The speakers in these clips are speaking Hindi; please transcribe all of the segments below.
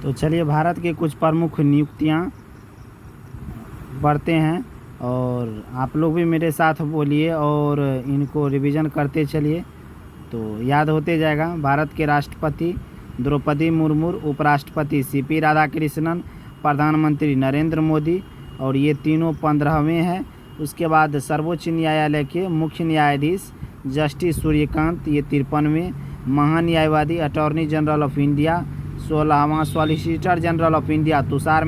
तो चलिए भारत के कुछ प्रमुख नियुक्तियां पढ़ते हैं और आप लोग भी मेरे साथ बोलिए और इनको रिवीजन करते चलिए तो याद होते जाएगा। भारत के राष्ट्रपति द्रौपदी मुर्मू, उपराष्ट्रपति सीपी राधाकृष्णन, प्रधानमंत्री नरेंद्र मोदी और ये तीनों 15वें हैं। उसके बाद सर्वोच्च न्यायालय के मुख्य न्यायाधीश जस्टिस सूर्यकांत, ये 53वें। महान्यायवादी अटॉर्नी जनरल ऑफ इंडिया 16वां। Solicitor general of India Tushar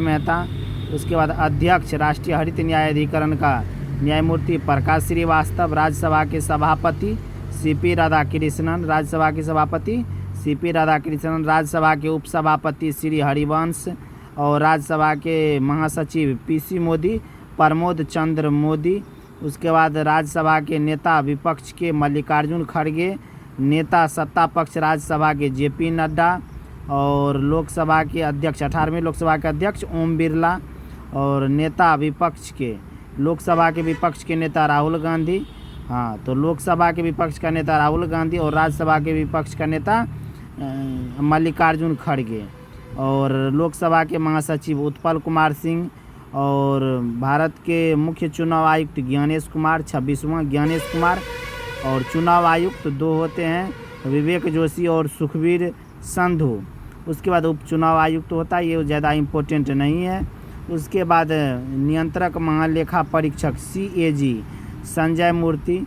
Mehta. उसके बाद अध्यक्ष राष्ट्रीय हरित न्यायाधिकरण का न्यायमूर्ति प्रकाश श्रीवास्तव। राज्यसभा के सभापति सीपी राधाकृष्णन, राज्यसभा के उपसभापति श्री हरिवंश और राज्यसभा के महासचिव पीसी मोदी, प्रमोद चंद्र मोदी। उसके बाद राज्यसभा के नेता विपक्ष के मल्लिकार्जुन खड़गे, नेता सत्ता पक्ष राज्यसभा के जेपी नड्डा और लोकसभा के अध्यक्ष 18वें लोकसभा के अध्यक्ष ओम बिरला और नेता विपक्ष के लोकसभा के विपक्ष के नेता राहुल गांधी। तो लोकसभा के विपक्ष का नेता राहुल गांधी और राज्यसभा के विपक्ष का नेता मल्लिकार्जुन खड़गे और लोकसभा के महासचिव उत्पल कुमार सिंह और भारत के मुख्य चुनाव आयुक्त ज्ञानेश कुमार 26वां ज्ञानेश कुमार। और चुनाव आयुक्त 2 होते हैं, विवेक जोशी और सुखबीर संधू। उसके बाद उपचुनाव आयुक्त होता है, ये ज़्यादा इम्पोर्टेंट नहीं है। उसके बाद नियंत्रक महालेखा परीक्षक CAG संजय मूर्ति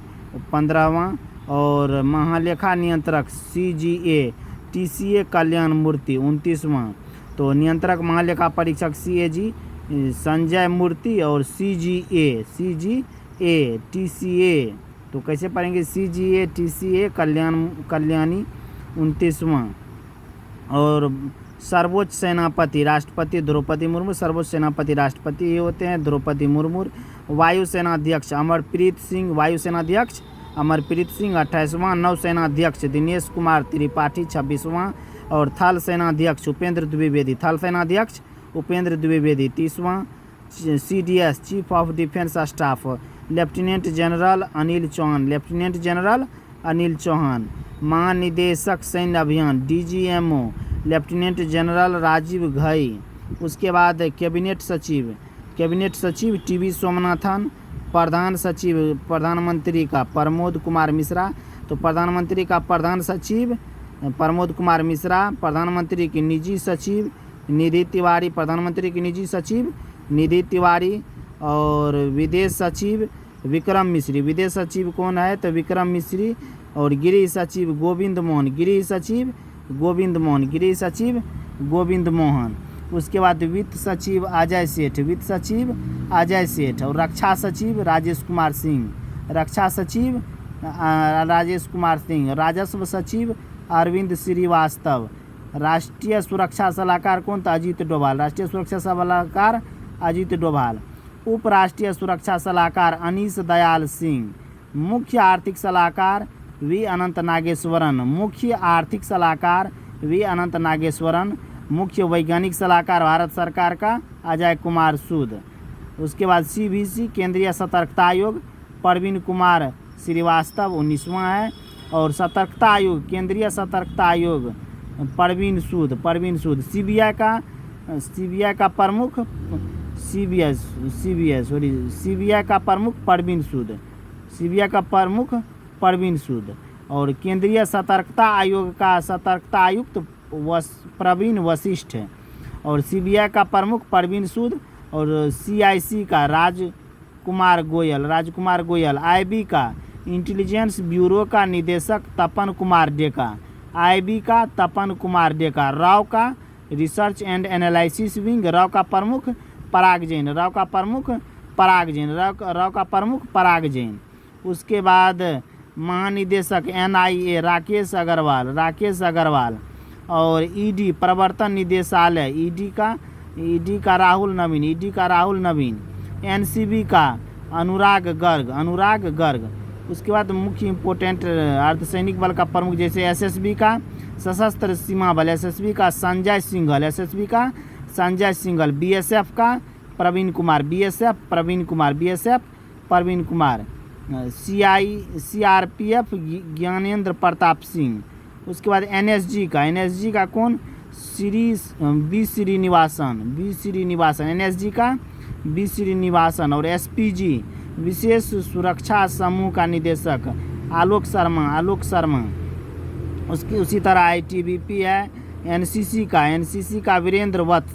15वां और महालेखा नियंत्रक CGA TCA कल्याण मूर्ति 29वां। तो नियंत्रक महालेखा परीक्षक CAG संजय मूर्ति और CGA TCA, तो कैसे पढ़ेंगे CGA TCA कल्याणी 29वां। और सर्वोच्च सेनापति राष्ट्रपति द्रौपदी मुर्मू, सर्वोच्च सेनापति राष्ट्रपति ये होते हैं द्रौपदी मुर्मू। वायुसेनाध्यक्ष अमरप्रीत सिंह 28वां। नौसेनाध्यक्ष दिनेश कुमार त्रिपाठी 26वां और थल सेनाध्यक्ष उपेंद्र द्विवेदी 30वां। CDS chief of defence staff lieutenant general Anil Chauhan. महानिदेशक सैन्य अभियान DGMO lieutenant general Rajiv Ghai. उसके बाद कैबिनेट सचिव TB सोमनाथन। प्रधान सचिव प्रधानमंत्री का प्रमोद कुमार मिश्रा, तो प्रधानमंत्री का प्रधान सचिव प्रमोद कुमार मिश्रा। प्रधानमंत्री की निजी सचिव निधि तिवारी और विदेश सचिव विक्रम मिश्री। विदेश सचिव कौन है? तो विक्रम मिश्री। और गृह सचिव गोविंद मोहन। उसके बाद वित्त सचिव अजय सेठ और रक्षा सचिव राजेश कुमार सिंह। राजस्व सचिव अरविंद श्रीवास्तव। राष्ट्रीय सुरक्षा सलाहकार कौन था? अजीत डोभाल। उप राष्ट्रीय सुरक्षा सलाहकार अनीश दयाल सिंह। मुख्य आर्थिक सलाहकार वी अनंत नागेश्वरन। मुख्य वैज्ञानिक सलाहकार भारत सरकार का अजय कुमार सूद। उसके बाद CVC केंद्रीय सतर्कता आयोग प्रवीण कुमार श्रीवास्तव 19वां है और केंद्रीय सतर्कता आयोग प्रवीण सूद। CBI का प्रमुख प्रवीण सूद और केंद्रीय सतर्कता आयोग का सतर्कता आयुक्त प्रवीण वशिष्ठ और CBI का प्रमुख प्रवीण सूद और CIC का राजकुमार गोयल। IB का इंटेलिजेंस ब्यूरो का निदेशक तपन कुमार डेका। राव का research and analysis wing, Rao का प्रमुख पराग जैन। उसके बाद महानिदेशक NIA राकेश अग्रवाल और ED प्रवर्तन निदेशालय ED का राहुल नवीन। NCB का अनुराग गर्ग। उसके बाद मुख्य इम्पोर्टेंट अर्धसैनिक बल का प्रमुख जैसे SSB का सशस्त्र सीमा बल SSB का संजय सिंघल। BSF का प्रवीण कुमार। CRPF ज्ञानेंद्र प्रताप सिंह। उसके बाद NSG का कौन? बी श्रीनिवासन NSG का बी श्रीनिवासन और SPG विशेष सुरक्षा समूह का निदेशक आलोक शर्मा। उसी तरह ITBP है NCC का वीरेंद्र वत्स।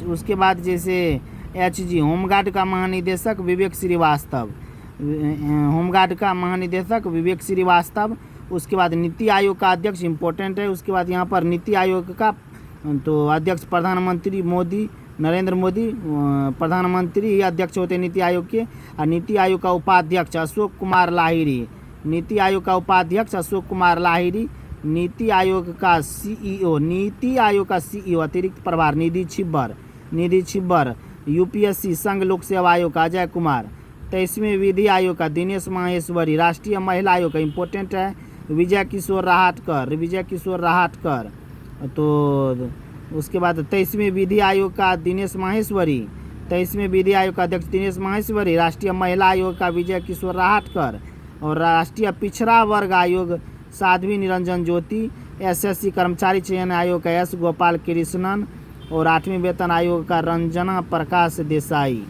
उसके बाद जैसे HG होमगार्ड का महानिदेशक विवेक श्रीवास्तव। उसके बाद नीति आयोग का अध्यक्ष इम्पोर्टेंट है। उसके बाद यहाँ पर नीति आयोग का तो अध्यक्ष प्रधानमंत्री नरेंद्र मोदी प्रधानमंत्री ही अध्यक्ष होते हैं नीति आयोग के। और नीति आयोग का उपाध्यक्ष अशोक कुमार लाहिड़ी। नीति आयोग का CEO अतिरिक्त प्रभार निधि छिब्बर। UPSC संघ लोक सेवा आयोग का अजय कुमार। 23वें विधि आयोग का दिनेश माहेश्वरी। राष्ट्रीय महिला आयोग का इम्पोर्टेंट है विजय किशोर राहटकर। तो उसके बाद 23वें विधि आयोग का दिनेश माहेश्वरी। 23वें विधि आयोग का अध्यक्ष दिनेश माहेश्वरी। राष्ट्रीय महिला आयोग का विजय किशोर राहटकर। और राष्ट्रीय पिछड़ा वर्ग आयोग साध्वी निरंजन ज्योति। SSC कर्मचारी चयन आयोग का S गोपाल कृष्णन। और 8वें वेतन आयोग का रंजना प्रकाश देसाई।